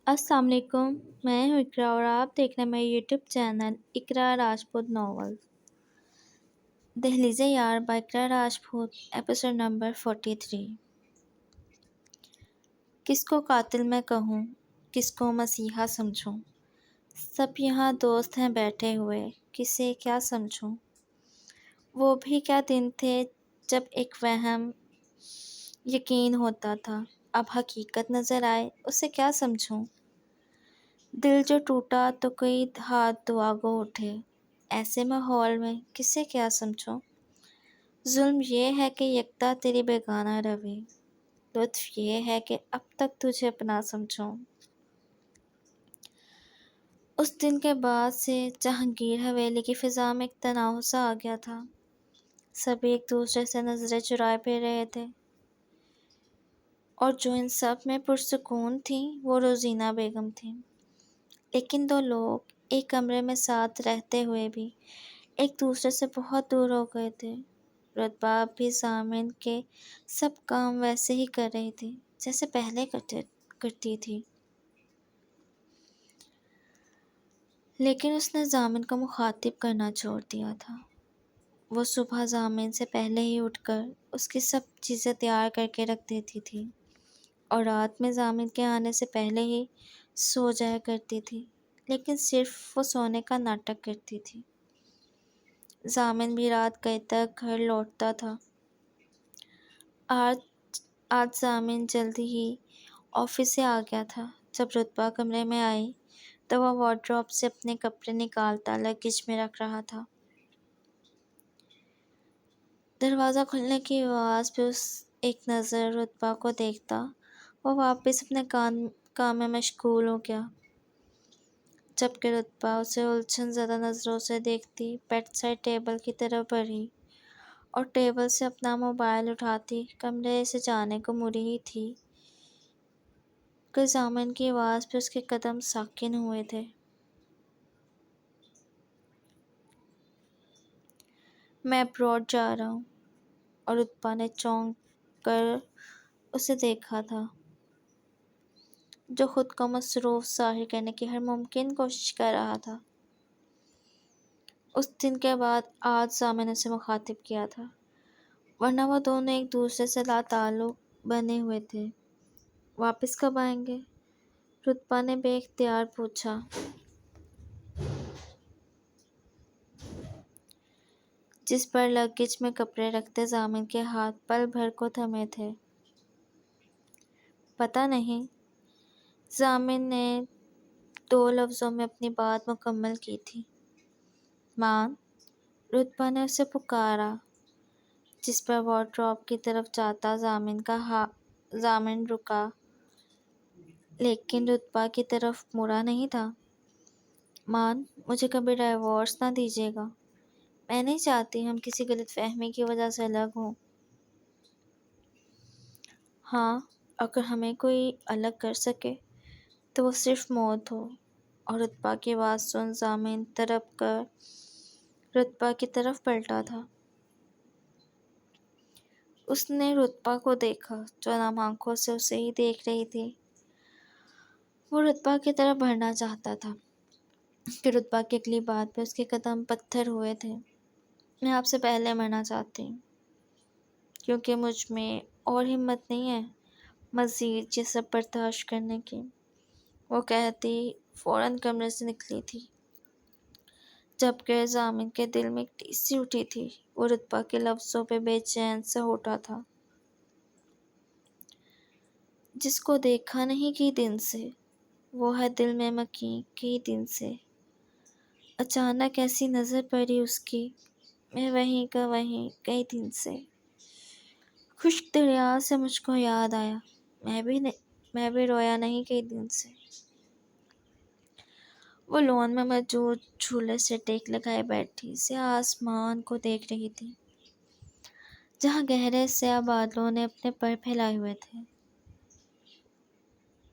السلام علیکم، میں ہوں اقرا اور آپ دیکھ رہے ہیں میرے یوٹیوب چینل اقرا راجپوت ناول دہلیز یار by Iqra Rajput episode number 43۔ کس کو قاتل میں کہوں، کس کو مسیحا سمجھوں، سب یہاں دوست ہیں بیٹھے ہوئے، کسے کیا سمجھوں۔ وہ بھی کیا دن تھے جب ایک وہم یقین ہوتا تھا، اب حقیقت نظر آئے، اسے کیا سمجھوں۔ دل جو ٹوٹا تو کئی ہاتھ دعا گو اٹھے، ایسے ماحول میں کسے کیا سمجھوں۔ ظلم یہ ہے کہ یکتا تیری بیگانہ روے، لطف یہ ہے کہ اب تک تجھے اپنا سمجھوں۔ اس دن کے بعد سے جہانگیر حویلی کی فضا میں ایک تناؤ سا آ گیا تھا، سبھی ایک دوسرے سے نظریں چرائے پھر رہے تھے، اور جو ان سب میں پرسکون تھیں وہ روزینہ بیگم تھیں۔ لیکن دو لوگ ایک کمرے میں ساتھ رہتے ہوئے بھی ایک دوسرے سے بہت دور ہو گئے تھے۔ رتبہ اب بھی ضامن کے سب کام ویسے ہی کر رہی تھی جیسے پہلے کرتی تھی، لیکن اس نے ضامن کو مخاطب کرنا چھوڑ دیا تھا۔ وہ صبح ضامن سے پہلے ہی اٹھ کر اس کی سب چیزیں تیار کر کے رکھ دیتی تھی، اور رات میں ضامن کے آنے سے پہلے ہی سو جایا کرتی تھی، لیکن صرف وہ سونے کا ناٹک کرتی تھی۔ ضامن بھی رات گئے تک گھر لوٹتا تھا۔ آج ضامن جلدی ہی آفس سے آ گیا تھا۔ جب رتبہ کمرے میں آئی تو وہ وارڈروب سے اپنے کپڑے نکالتا لگیج میں رکھ رہا تھا۔ دروازہ کھلنے کی آواز پہ اس ایک نظر رتبہ کو دیکھتا وہ واپس اپنے کام میں مشغول ہو گیا، جبکہ رتبہ اسے الجھن زدہ نظروں سے دیکھتی بیڈ سائڈ ٹیبل کی طرف بڑھی اور ٹیبل سے اپنا موبائل اٹھاتی کمرے سے جانے کو مڑی ہی تھی کہ ضامن کی آواز پہ اس کے قدم ساکن ہوئے تھے۔ میں ابراڈ جا رہا ہوں، اور رتبہ نے چونک کر اسے دیکھا تھا، جو خود کو مصروف ظاہر کرنے کی ہر ممکن کوشش کر رہا تھا۔ اس دن کے بعد آج ضامن نے اسے مخاطب کیا تھا، ورنہ وہ دونوں ایک دوسرے سے لا تعلق بنے ہوئے تھے۔ واپس کب آئیں گے؟ رتبہ نے بے اختیار پوچھا، جس پر لگیج میں کپڑے رکھتے ضامن کے ہاتھ پل بھر کو تھمے تھے۔ پتہ نہیں، ضامن نے 2 لفظوں میں اپنی بات مکمل کی تھی۔ مان، رتبہ نے اسے پکارا، جس پر وارڈروب کی طرف جاتا ضامن رکا، لیکن رتبہ کی طرف مڑا نہیں تھا۔ مان، مجھے کبھی ڈائیورس نہ دیجیے گا، میں نہیں چاہتی ہم کسی غلط فہمی کی وجہ سے الگ ہوں۔ ہاں، اگر ہمیں کوئی الگ کر سکے تو وہ صرف موت ہو۔ اور رتبہ کی بات سن ضامن تڑپ کر رتبہ کی طرف پلٹا تھا۔ اس نے رتبہ کو دیکھا جو نم آنکھوں سے اسے ہی دیکھ رہی تھی۔ وہ رتبہ کی طرف بڑھنا چاہتا تھا کہ رتبہ کی اگلی بات پہ اس کے قدم پتھر ہوئے تھے۔ میں آپ سے پہلے مرنا چاہتی ہوں، کیونکہ مجھ میں اور ہمت نہیں ہے مزید یہ سب برداشت کرنے کی، وہ کہتی فوراً کمرے سے نکلی تھی، جبکہ ضامن کے دل میں ایک ٹیسی اٹھی تھی۔ وہ رتبہ کے لفظوں پہ بے چین سے اٹھا تھا، جس کو دیکھا نہیں کئی دن سے، وہ ہے دل میں مکیں کئی دن سے۔ اچانک ایسی نظر پڑی اس کی، میں وہیں کا وہیں کئی دن سے۔ خشک دریا سے مجھ کو یاد آیا، میں بھی رویا نہیں کئی دن سے۔ وہ لون میں موجود جھولے سے ٹیک لگائے بیٹھی سیاہ آسمان کو دیکھ رہی تھی، جہاں گہرے سیاہ بادلوں نے اپنے پر پھیلائے ہوئے تھے۔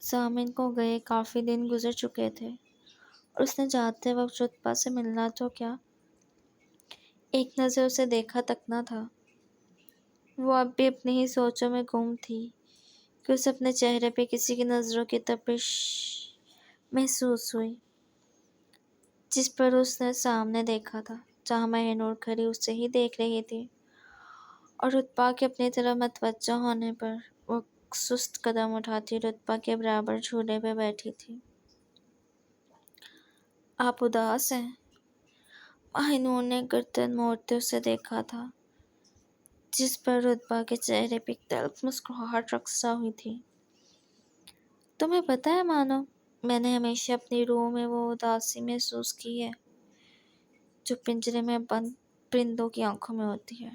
ضامن کو گئے کافی دن گزر چکے تھے، اور اس نے جاتے وقت رتبہ سے ملنا تو کیا، ایک نظر اسے دیکھا تک نہ تھا۔ وہ اب بھی اپنی ہی سوچوں میں گم تھی کہ اسے اپنے چہرے پہ کسی کی نظروں کی تپش محسوس ہوئی، جس پر اس نے سامنے دیکھا تھا، جہاں مہنور کھڑی اسے ہی دیکھ رہی تھی اور رتبہ کے اپنی طرف متوجہ ہونے پر وہ سست قدم اٹھاتی رتبہ کے برابر جھولے پہ بیٹھی تھی۔ آپ اداس ہیں؟ مہنور نے گردن موڑتے اسے دیکھا تھا، جس پر رتبہ کے چہرے پہ ایک تلخ مسکراہٹ رقصہ ہوئی تھی۔ تمہیں پتہ ہے مانو، میں نے ہمیشہ اپنی روح میں وہ اداسی محسوس کی ہے جو پنجرے میں بند پرندوں کی آنکھوں میں ہوتی ہے۔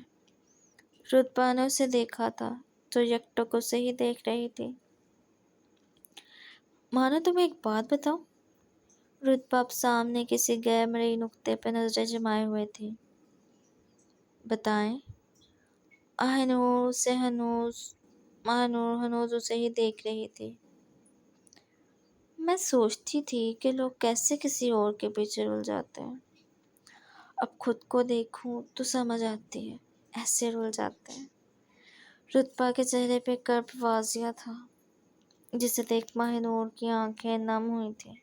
رتبہ نے اسے دیکھا تھا تو یکٹک اسے ہی دیکھ رہی تھی۔ مانو تمہیں ایک بات بتاؤں؟ رتبہ اب سامنے کسی غیر مرئی نقطے پہ نظریں جمائے ہوئے تھی۔ بتائیں؟ مہنور ہنوز اسے ہی دیکھ رہی تھی۔ میں سوچتی تھی کہ لوگ کیسے کسی اور کے پیچھے رل جاتے ہیں۔ اب خود کو دیکھوں تو سمجھ آتی ہے، ایسے رل جاتے ہیں۔ رتبہ کے چہرے پہ کرب واضح تھا، جسے دیکھ مہنور کی آنکھیں نم ہوئی تھیں،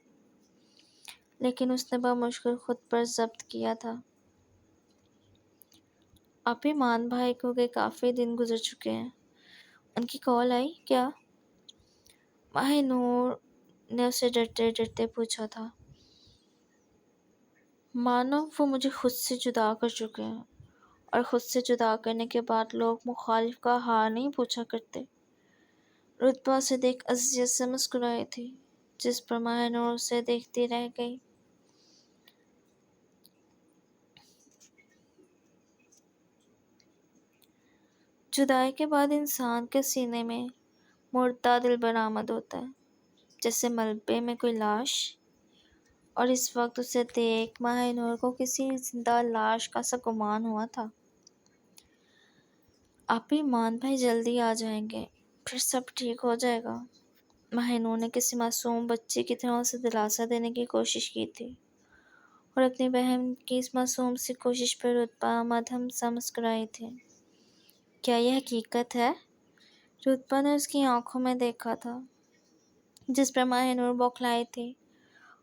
لیکن اس نے بمشکل خود پر ضبط کیا تھا۔ آپ ایمان بھائی کو گئے کافی دن گزر چکے ہیں، ان کی کال آئی کیا؟ مہنور نے اسے ڈرتے ڈرتے پوچھا تھا۔ مانو وہ مجھے خود سے جدا کر چکے ہیں، اور خود سے جدا کرنے کے بعد لوگ مخالف کا حال نہیں پوچھا کرتے۔ رتبہ سے دیکھ اذیت سے مسکرائی تھی، جس پر مہنور اسے دیکھتی رہ گئی۔ جدائی کے بعد انسان کے سینے میں مردہ دل برآمد ہوتا ہے، جیسے ملبے میں کوئی لاش، اور اس وقت اسے دیکھ مہنور کو کسی زندہ لاش کا سا گمان ہوا تھا۔ آپ ایمان بھائی جلدی آ جائیں گے، پھر سب ٹھیک ہو جائے گا، مہنور نے کسی معصوم بچے کی طرح اسے دلاسا دینے کی کوشش کی تھی، اور اپنی بہن کی اس معصوم سی کوشش پر رتبہ مدھم سا مسکرائی تھی۔ کیا یہ حقیقت ہے؟ رتبہ نے اس کی آنکھوں میں دیکھا تھا، جس پر مہنور بوکھلائی تھی،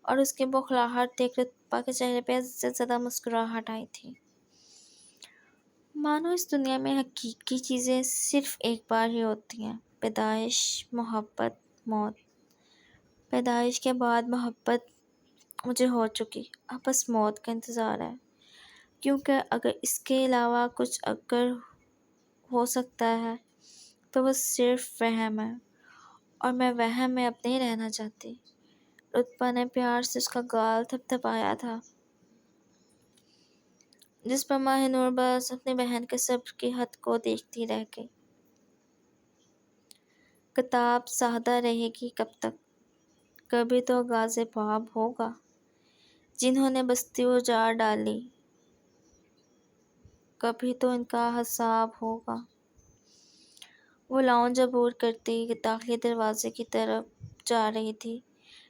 اور اس کی بوکھلاہٹ دیکھ رتبہ کے چہرے پہ عزت زدہ مسکراہٹ آئی تھی۔ مانو اس دنیا میں حقیقی چیزیں صرف ایک بار ہی ہوتی ہیں، پیدائش، محبت، موت۔ پیدائش کے بعد محبت مجھے ہو چکی، اب بس موت کا انتظار ہے، کیونکہ اگر اس کے علاوہ کچھ اگر ہو سکتا ہے تو وہ صرف وہم ہے، اور میں وہم میں اب نہیں رہنا چاہتی۔ رتبہ نے پیار سے اس کا گال تھپتھپایا تھا، جس پر مہنور بس اپنی بہن کے صبر کی حد کو دیکھتی رہ گئی۔ کتاب سادہ رہے گی کب تک؟ کبھی تو غازِ باب ہوگا، جنہوں نے بستی اجاڑ ڈالی، کبھی تو ان کا حساب ہوگا۔ وہ لاؤنج عبور کرتی داخلی دروازے کی طرف جا رہی تھی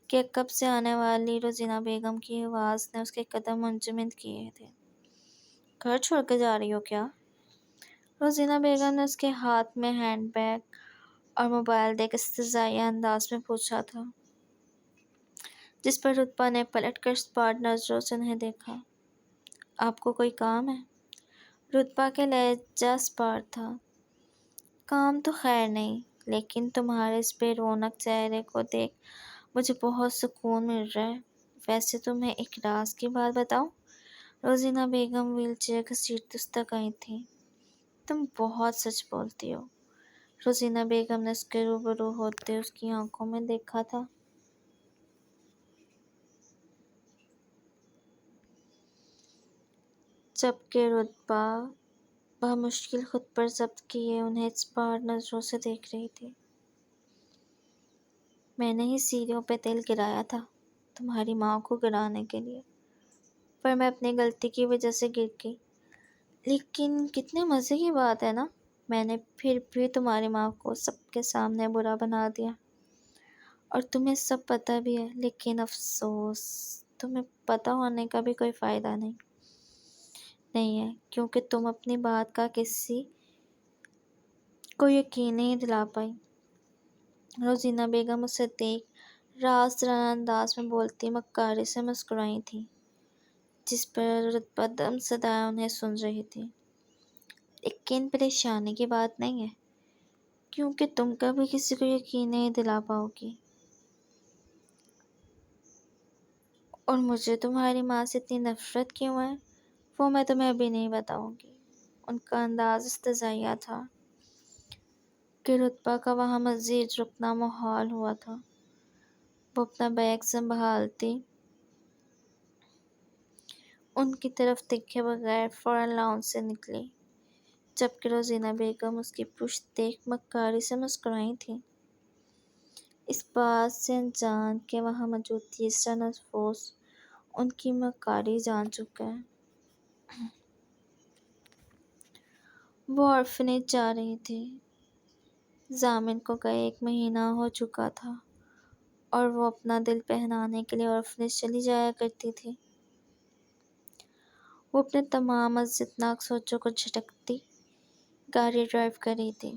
کہ کب سے آنے والی روزینہ بیگم کی آواز نے اس کے قدم منجمد کیے تھے۔ گھر چھوڑ کے جا رہی ہو کیا؟ روزینہ بیگم نے اس کے ہاتھ میں ہینڈ بیگ اور موبائل دیکھ استہزائیہ انداز میں پوچھا تھا، جس پر رتبہ نے پلٹ کر اسپاٹ نظروں سے انہیں دیکھا۔ آپ کو کوئی کام ہے؟ رتبہ کے لہجہ اسپاٹ تھا۔ کام تو خیر نہیں، لیکن تمہارے اس بے رونق چہرے کو دیکھ مجھے بہت سکون مل رہا ہے۔ ویسے تمہیں ایک راز کی بات بتاؤں؟ روزینہ بیگم ویل چیئر گھسیٹتی اس تک آئی تھی۔ تم بہت سچ بولتی ہو۔ روزینہ بیگم نے اس کے روبرو ہوتے اس کی آنکھوں میں دیکھا تھا۔ جبکہ رتبہ بمشکل خود پر ضبط کیے انہیں اسپاٹ نظروں سے دیکھ رہی تھی۔ میں نے ہی سیڑھیوں پہ تیل گرایا تھا تمہاری ماں کو گرانے کے لیے، پر میں اپنی غلطی کی وجہ سے گر گئی۔ لیکن کتنے مزے کی بات ہے نا، میں نے پھر بھی تمہاری ماں کو سب کے سامنے برا بنا دیا، اور تمہیں سب پتہ بھی ہے، لیکن افسوس تمہیں پتہ ہونے کا بھی کوئی فائدہ نہیں ہے، کیونکہ تم اپنی بات کا کسی کو یقین نہیں دلا پائی۔ روزینہ بیگم اسے دیکھ رازدارانہ انداز میں بولتی مکاری سے مسکرائی تھی، جس پر رتبہ دم صدائے انہیں سن رہی تھی۔ لیکن پریشانی کی بات نہیں ہے، کیونکہ تم کبھی کسی کو یقین نہیں دلا پاؤ گی، اور مجھے تمہاری ماں سے اتنی نفرت کیوں ہے وہ میں تمہیں ابھی نہیں بتاؤں گی۔ ان کا انداز استضاحیہ تھا کہ رتبہ کا وہاں مزید رکنا محال ہوا تھا۔ وہ اپنا بیگ سنبھالتی ان کی طرف دیکھے بغیر فوراً لاؤنج سے نکلی، جبکہ روزینہ بیگم اس کی پشت دیکھ مکاری سے مسکرائی تھیں، اس بات سے انجان کہ وہاں موجود تیسرا نفوس ان کی مکاری جان چکا ہے۔ وہ آرفنیج جا رہی تھی۔ ضامن کو گئے 1 مہینہ ہو چکا تھا اور وہ اپنا دل بہلانے کے لیے آرفنیج چلی جایا کرتی تھی۔ وہ اپنے تمام اذیتناک سوچوں کو جھٹکتی گاڑی ڈرائیو کر رہی تھی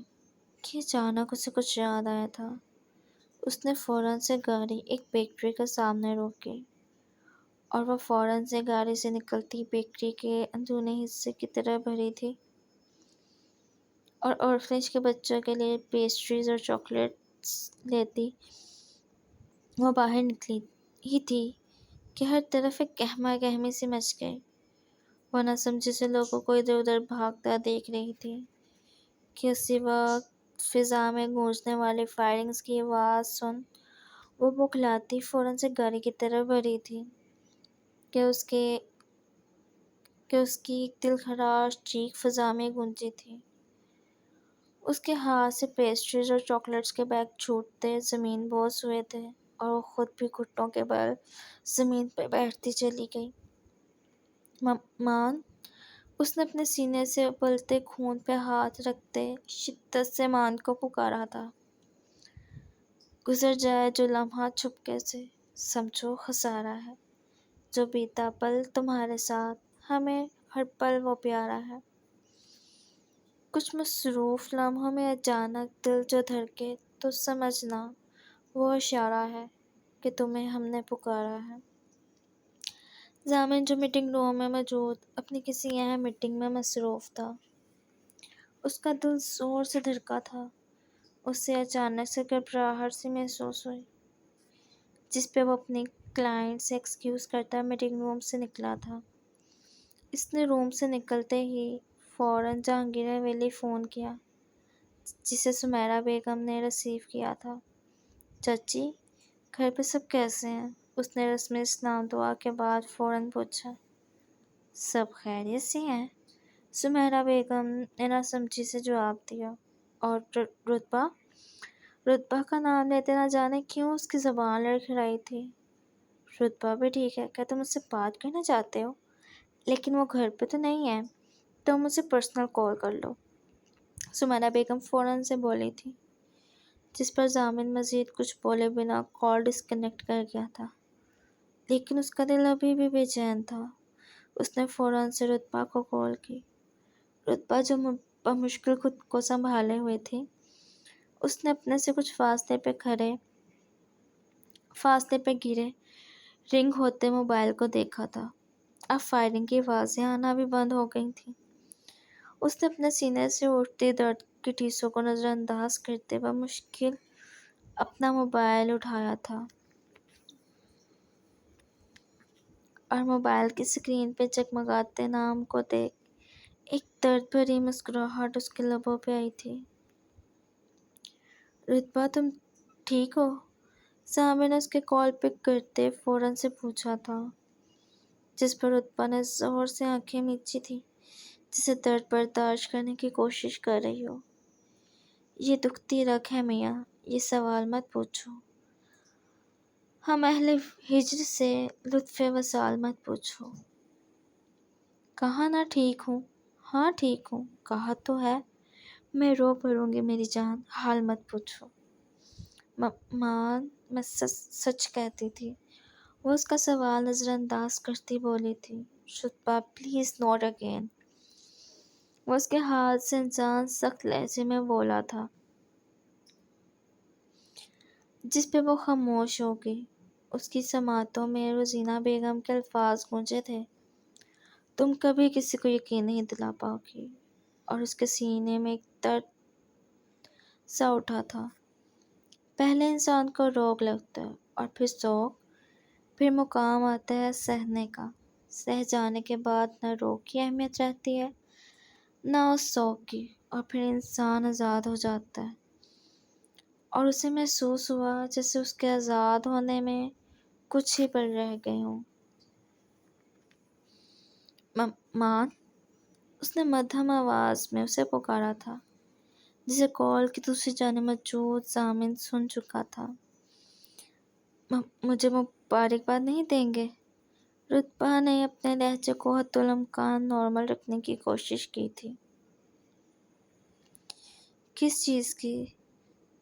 کہ اچانک اسے کچھ یاد آیا تھا۔ اس نے فوراً سے گاڑی ایک بیکری کے سامنے روکی اور وہ فوراً سے گاڑی سے نکلتی بیکری کے اندرونی حصے کی طرف بڑھی تھی اور آرفنیج کے بچوں کے لیے پیسٹریز اور چاکلیٹس لیتی۔ وہ باہر نکلی ہی تھی کہ ہر طرف ایک گہما گہمی سی مچ گئی۔ وہ نہ سمجھی سے لوگوں کو ادھر ادھر بھاگتا دیکھ رہی تھی کہ اسی وقت فضا میں گونجنے والی فائرنگز کی آواز سن وہ بوکھلاتی فوراً سے گاڑی کی طرف بڑھی تھی کہ اس کی ایک دل خراش چیخ فضا میں گونجی تھی۔ اس کے ہاتھ سے پیسٹریز اور چاکلیٹس کے بیگ چھوٹتے زمین بوس ہوئے تھے اور وہ خود بھی گھٹنوں کے بل زمین پہ بیٹھتی چلی گئی۔ مان، اس نے اپنے سینے سے ابلتے خون پہ ہاتھ رکھتے شدت سے مان کو پکارا تھا۔ گزر جائے جو لمحہ چھپکے سے، سمجھو خسارہ ہے۔ جو بیتا پل تمہارے ساتھ، ہمیں ہر پل وہ پیارا ہے۔ کچھ مصروف لمحوں میں اچانک دل جو دھڑکے تو سمجھنا وہ اشارہ ہے کہ تمہیں ہم نے پکارا ہے۔ ضامن جو میٹنگ روم میں موجود اپنی کسی اہم میٹنگ میں مصروف تھا، اس کا دل زور سے دھڑکا تھا۔ اسے اچانک سے گھبراہٹ سی محسوس ہوئی، جس پہ وہ اپنی کلائنٹ سے ایکسکیوز کرتا میٹنگ روم سے نکلا تھا۔ اس نے روم سے نکلتے ہی فوراً جہانگیر حویلی فون کیا، جسے سمیرہ بیگم نے ریسیو کیا تھا۔ چاچی، گھر پہ سب کیسے ہیں؟ اس نے رسمی اسلام دعا کے بعد فوراً پوچھا۔ سب خیریت سے ہیں، سمیرہ بیگم نے نہ سمجھی سے جواب دیا۔ اور رتبہ؟ رتبہ کا نام لیتے نہ جانے کیوں اس کی زبان لڑکھڑائی تھی۔ رتبہ بھی ٹھیک ہے، کیا تم مجھ سے بات کرنا چاہتے ہو؟ لیکن وہ گھر پہ تو نہیں ہے، تم مجھے پرسنل کال کر لو، سمیرہ بیگم فوراً سے بولی تھی، جس پر ضامن مزید کچھ بولے بنا کال ڈسکنیکٹ کر گیا تھا۔ لیکن اس کا دل ابھی بھی بے چین تھا۔ اس نے فوراً سے رتبہ کو کال کی۔ رتبہ جو بمشکل خود کو سنبھالے ہوئے تھی، اس نے اپنے سے کچھ فاصلے پہ گرے رنگ ہوتے موبائل کو دیکھا تھا۔ اب فائرنگ کی آوازیں آنا بھی بند ہو گئی تھیں۔ اس نے اپنے سینے سے اٹھتی درد کی ٹھیسوں کو نظر انداز کرتے بمشکل اپنا موبائل اٹھایا تھا اور موبائل کی اسکرین پہ جگمگاتے نام کو دیکھ ایک درد بھری مسکراہٹ اس کے لبوں پہ آئی تھی۔ رتبہ، تم ٹھیک ہو؟ ضامن نے اس کے کال پک کرتے فوراً سے پوچھا تھا، جس پر رتبہ نے زور سے آنکھیں میچی تھی، جسے درد برداشت کرنے کی کوشش کر رہی ہو۔ یہ دکھتی رگ ہے میاں، یہ سوال مت پوچھو۔ ہم اہل ہجر سے لطف وصال مت پوچھو۔ کہا نہ ٹھیک ہوں؟ ہاں ٹھیک ہوں، کہا تو ہے۔ میں رو پڑوں گی میری جان، حال مت پوچھو۔ ماں، میں سچ کہتی تھی، وہ اس کا سوال نظر انداز کرتی بولی تھی۔ رتبہ، پلیز ناٹ اگین۔ وہ اس کے ہاتھ سے انسان سخت لہجے میں بولا تھا۔ جس پہ وہ خاموش ہو گئی۔ اس کی سماعتوں میں روزینہ بیگم کے الفاظ گونجے تھے، تم کبھی کسی کو یقین نہیں دلا پاؤ گی، اور اس کے سینے میں ایک درد سا اٹھا تھا۔ پہلے انسان کو روگ لگتا ہے اور پھر ذوق، پھر مقام آتا ہے سہنے کا۔ سہ جانے کے بعد نہ روگ کی اہمیت رہتی ہے نہ اس ذوق کی، اور پھر انسان آزاد ہو جاتا ہے، اور اسے محسوس ہوا جیسے اس کے آزاد ہونے میں کچھ ہی پل رہ گئے ہوں۔ مان، اس نے مدھم آواز میں اسے پکارا تھا، جسے کال کی دوسری جانب موجود ضامن سن چکا تھا۔ مجھے مبارکباد نہیں دیں گے؟ رتبہ نے اپنے لہجے کو حد الامکان نارمل رکھنے کی کوشش کی تھی۔ کس چیز کی؟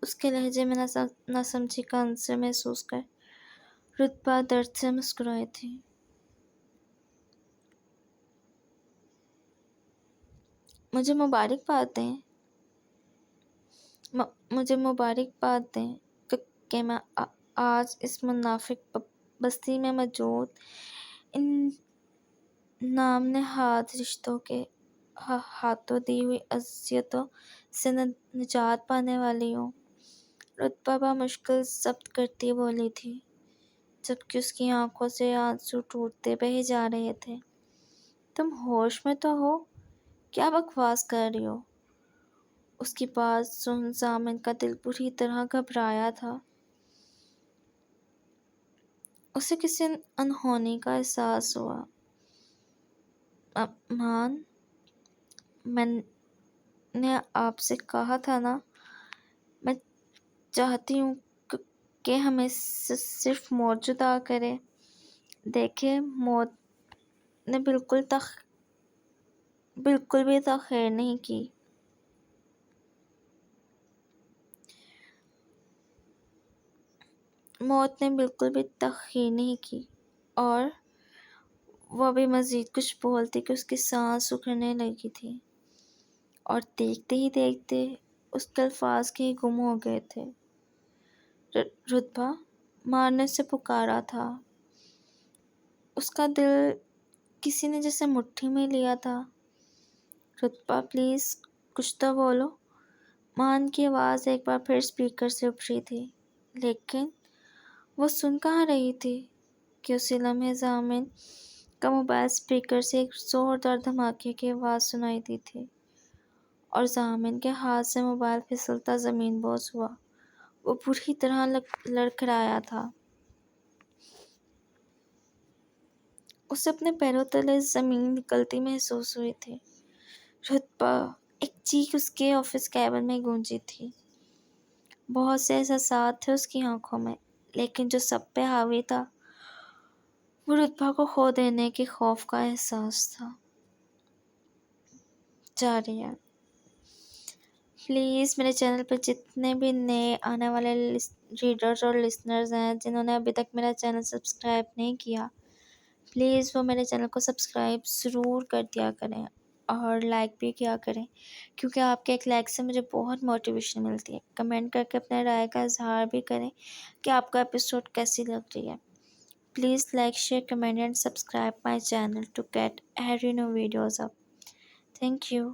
اس کے لہجے میں ناسمجھی کا عنصر محسوس کر رتبہ درد سے مسکرائی تھی۔ مجھے مبارکباد دیں؟ مجھے مبارکباد دیں کہ میں آج اس منافق بستی میں موجود ان نام نہاد رشتوں کے ہاتھوں دی ہوئی اذیتوں سے نجات پانے والی ہوں۔ رتبہ بمشکل ضبط کرتی بولی تھی، جبکہ اس کی آنکھوں سے آنسو ٹوٹتے بہے جا رہے تھے۔ تم ہوش میں تو ہو؟ کیا بکواس کر رہی ہو؟ اس کی بات سن ضامن کا دل بری طرح گھبرایا تھا۔ اسے کسی انہونی کا احساس ہوا۔ مان، میں نے آپ سے کہا تھا نا، میں چاہتی ہوں کہ ہمیں صرف موت جدا کرے۔ دیکھے، موت نے بالکل بھی تاخیر نہیں کی۔ موت نے بالکل بھی تاخیر نہیں کی، اور وہ ابھی مزید کچھ بولتی کہ اس کی سانس اکھڑنے لگی تھی، اور دیکھتے ہی دیکھتے اس کے الفاظ کہیں گم ہو گئے تھے۔ رتبہ، مارنے سے پکارا تھا۔ اس کا دل کسی نے جیسے مٹھی میں لیا تھا۔ رتبہ پلیز کچھ تو بولو۔ مان کی آواز ایک بار پھر اسپیکر سے ابھری تھی، لیکن وہ سن کہاں رہی تھی کہ اسی لمحے ضامن کا موبائل اسپیکر سے ایک زوردار دھماکے کی آواز سنائی دی تھی، اور ضامن کے ہاتھ سے موبائل پھسلتا زمین بوس ہوا۔ وہ بری طرح لڑکھڑایا تھا۔ اسے اپنے پیروں تلے زمین نکلتی محسوس ہوئی تھی۔ رتبہ، ایک چیخ اس کے آفس کیبن میں گونجی تھی۔ بہت سے احساسات تھے اس کی آنکھوں میں، لیکن جو سب پہ حاوی تھا وہ رتبہ کو کھو دینے کے خوف کا احساس تھا۔ جاری ہے۔ پلیز میرے چینل پر جتنے بھی نئے آنے والے ریڈرز اور لسنرز ہیں جنہوں نے ابھی تک میرا چینل سبسکرائب نہیں کیا، پلیز وہ میرے چینل کو سبسکرائب ضرور کر دیا کریں اور لائک بھی کیا کریں، کیونکہ آپ کے ایک لائک سے مجھے بہت موٹیویشن ملتی ہے۔ کمنٹ کر کے اپنے رائے کا اظہار بھی کریں کہ آپ کا ایپیسوڈ کیسی لگ رہی ہے۔ Please like, share, comment and subscribe my channel to get every new videos up. Thank you.